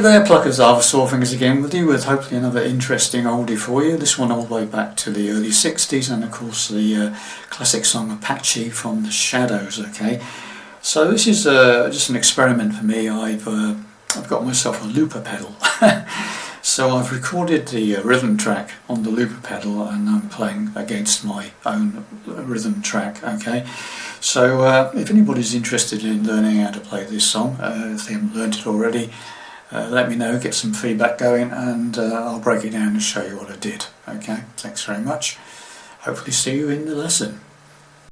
there, pluckers, Arthur Sawfingers again with you with hopefully another interesting oldie for you. This one all the way back to the early 60s, and of course the classic song Apache from the Shadows. Okay, so this is just an experiment for me. I've got myself a looper pedal. So I've recorded the rhythm track on the looper pedal, and I'm playing against my own rhythm track. Okay, so if anybody's interested in learning how to play this song, if they haven't learned it already, let me know, get some feedback going, and I'll break it down and show you what I did. Okay, thanks very much. Hopefully see you in the lesson.